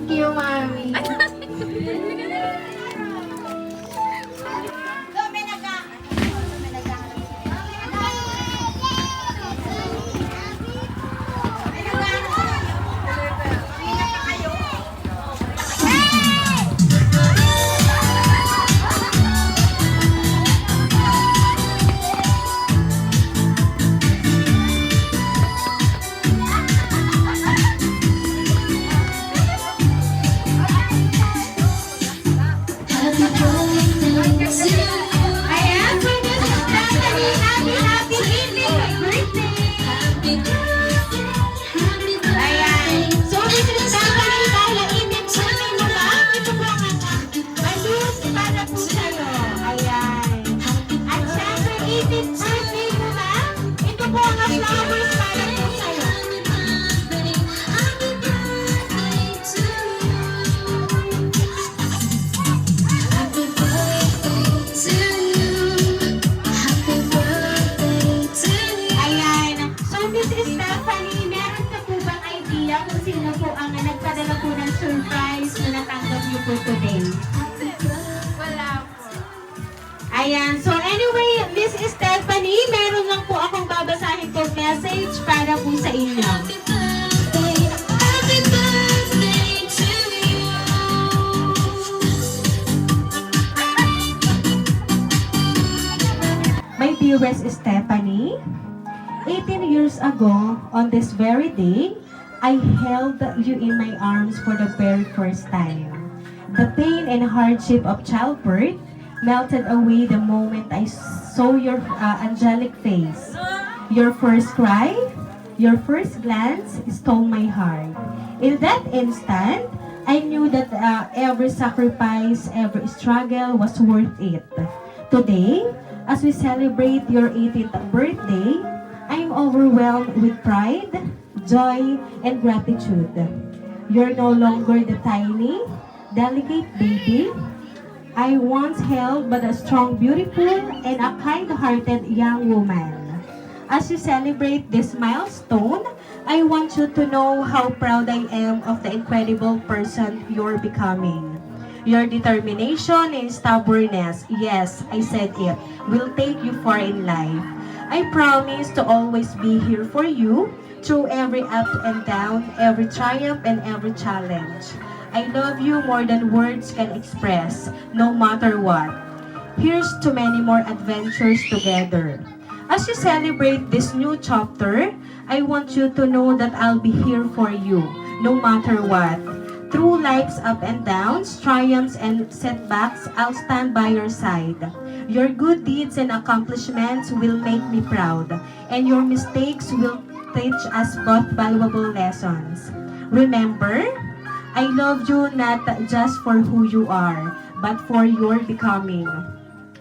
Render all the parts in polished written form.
Thank you, Mami. Ayan, for Mrs. Stephanie, happy evening, my birthday! Ayan, so Mrs. Stephanie, dahil init birthday mo ba? Ito po ang balloons para po sa'yo. Ayan. At syempre, 18th birthday mo ba? Ito po ang flowers para po sa'yo. Ayan. So, Mrs. Stephanie, meron ka po bang idea kung sino po ang nagpadala po ng surprise na natanggap niyo po today? Wala po. Ayan. So, anyway, Mrs. Stephanie, meron lang po akong babasahin po message para po sa inyo. My dearest Stephanie, 18 years ago, on this very day, I held you in my arms for the very first time. The pain and hardship of childbirth melted away the moment I saw your angelic face. Your first cry, your first glance stole my heart. In that instant, I knew that every sacrifice, every struggle was worth it. Today, as we celebrate your 18th birthday, I am overwhelmed with pride, joy, and gratitude. You're no longer the tiny, delicate baby I once held, but a strong, beautiful, and a kind-hearted young woman. As you celebrate this milestone, I want you to know how proud I am of the incredible person you're becoming. Your determination and stubbornness, yes, I said it, will take you far in life. I promise to always be here for you through every up and down, every triumph and every challenge. I love you more than words can express, no matter what. Here's to many more adventures together. As you celebrate this new chapter, I want you to know that I'll be here for you, no matter what. Through life's up and downs, triumphs and setbacks, I'll stand by your side. Your good deeds and accomplishments will make me proud, and your mistakes will teach us both valuable lessons. Remember, I love you not just for who you are, but for your becoming.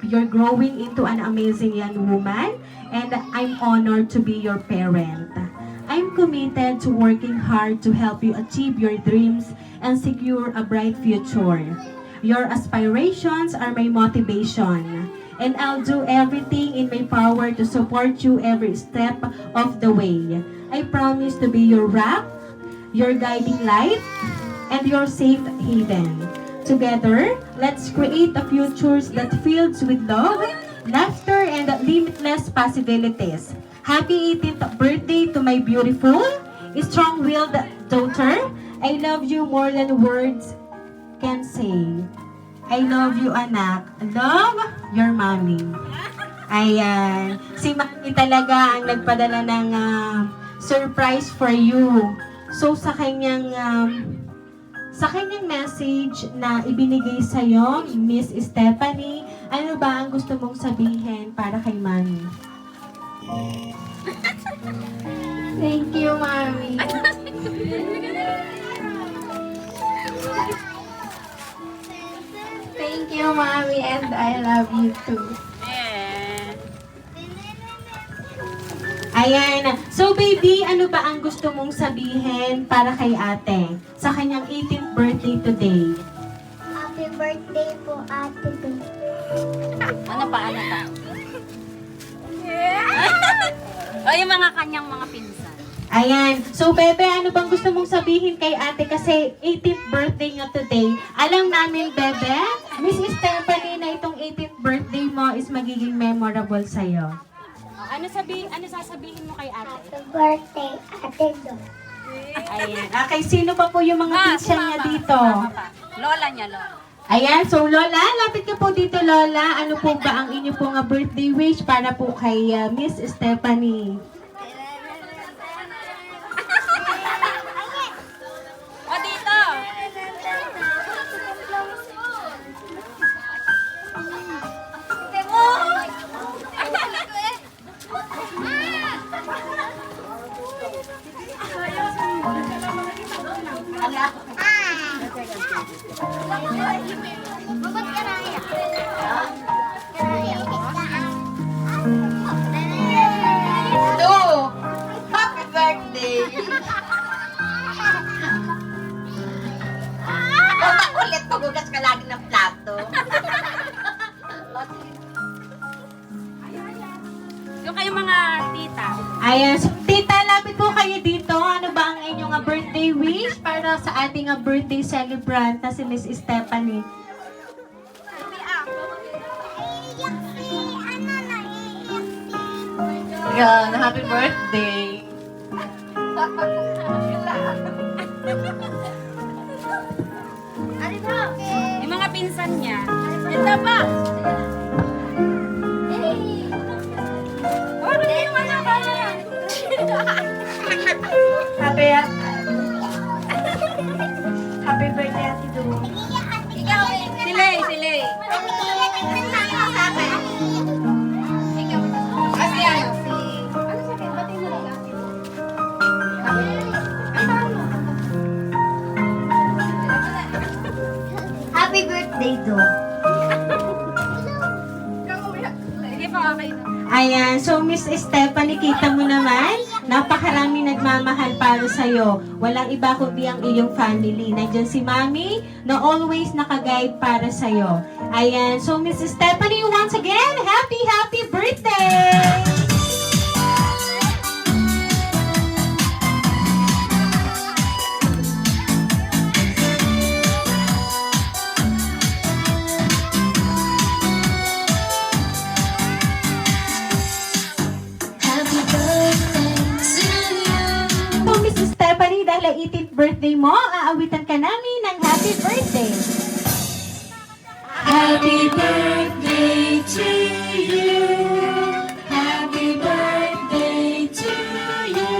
You're growing into an amazing young woman, and I'm honored to be your parent. I'm committed to working hard to help you achieve your dreams and secure a bright future. Your aspirations are my motivation, and I'll do everything in my power to support you every step of the way. I promise to be your rock, your guiding light, and your safe haven. Together, let's create a future that fills with love, laughter, and limitless possibilities. Happy 18th birthday to my beautiful, strong-willed daughter. I love you more than words can say. I love you, anak. Love, your mommy. Ayan. Si Mami talaga ang nagpadala ng surprise for you. So, sa kanyang message na ibinigay sa'yo, Miss Stephanie, ano ba ang gusto mong sabihin para kay Mami? Thank you, Mami. Thank you, Mami, and I love you too. Ayan. So, baby, ano ba ang gusto mong sabihin para kay ate sa kanyang 18th birthday today? Happy birthday po, Ate Beth. Ano pa? O yung mga kanyang mga pinsan. Ayan. So, Bebe, ano bang gusto mong sabihin kay ate? Kasi 18th birthday nga today. Alam namin, Bebe, Miss Stephanie, na itong 18th birthday mo is magiging memorable sa'yo. Ano sasabihin mo kay ate? Happy birthday, Ate Do. Ayan. Okay, sino pa po yung mga pinsan niya dito? Lola niya, Lola. Ayan, so Lola, lapit ka po dito, Lola. Ano po ba ang inyo pong birthday wish para po kay Miss Stephanie? O, dito. Babat karaya. Karaya. Happy birthday! Ulit pagugas ka lagi ng plato. Yung kayong mga tita. Ayan, so tita, lapit po kayo dito. Ano ba ang inyong birthday wish para sa ating birthday celebrant na si Miss Stephanie? Yan, happy birthday. Yung mga pinsan niya. Ito ba? Happy birthday, Ate Du. Silay, silay. Kasi ano, Happy birthday, Do. Sige po, okay. Ayan, so Miss Stephanie, kita mo naman, napakarami nagmamahal para sa'yo. Walang iba kundi ang iyong family. Nandiyan si Mami na always nakaguide para sa'yo. Ayan, so Miss Stephanie, once again, happy birthday! So, Miss Stephanie, dahil 18th birthday mo, aawitan ka namin ng happy birthday. Happy birthday to you. Happy birthday to you.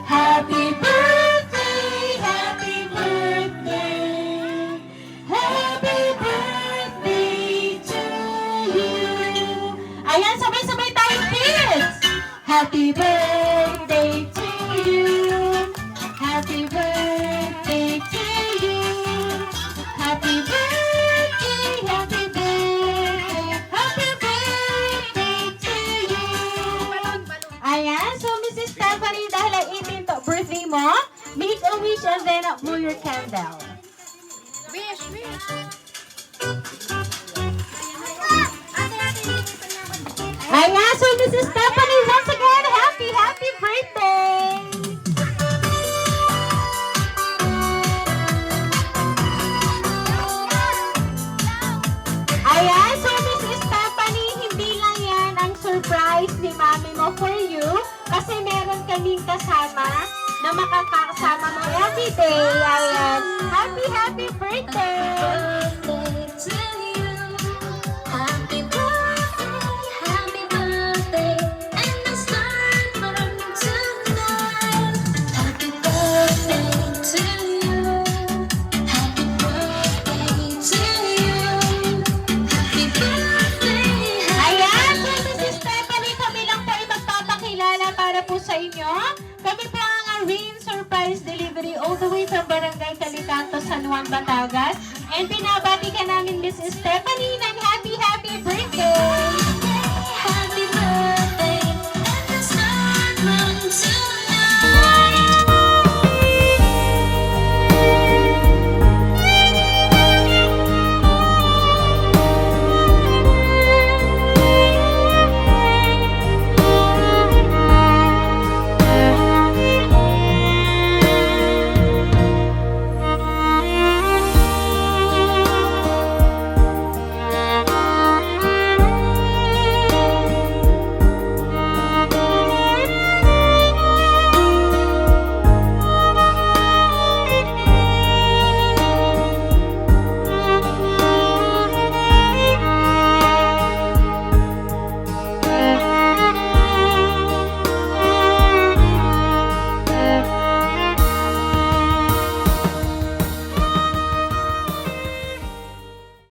Happy birthday, happy birthday. Happy birthday to you. Ayan, sabay-sabay tayo, kids! Happy birthday to you. Happy birthday to you. Happy birthday, happy birthday, happy birthday to you. Ayan, so Mrs. Stephanie, dahil ay 18th birthday mo, make a wish and then blow your candle. Wish, wish. Ayan, so Mrs. Stephanie, once again, happy birthday! Ayan, so Mrs. Stephanie, hindi lang yan ang surprise ni Mami mo for you kasi meron kaming kasama na makakasama mo everyday. Ayan, happy birthday! Ayan, so Mrs. Stephanie, kami lang po ay magpapakilala para po sa inyo. Kami po ang Rain Surprise Delivery all the way from Barangay Calicanto, San Juan, Batangas. And binabati ka namin, Miss Stephanie, ng happy birthday!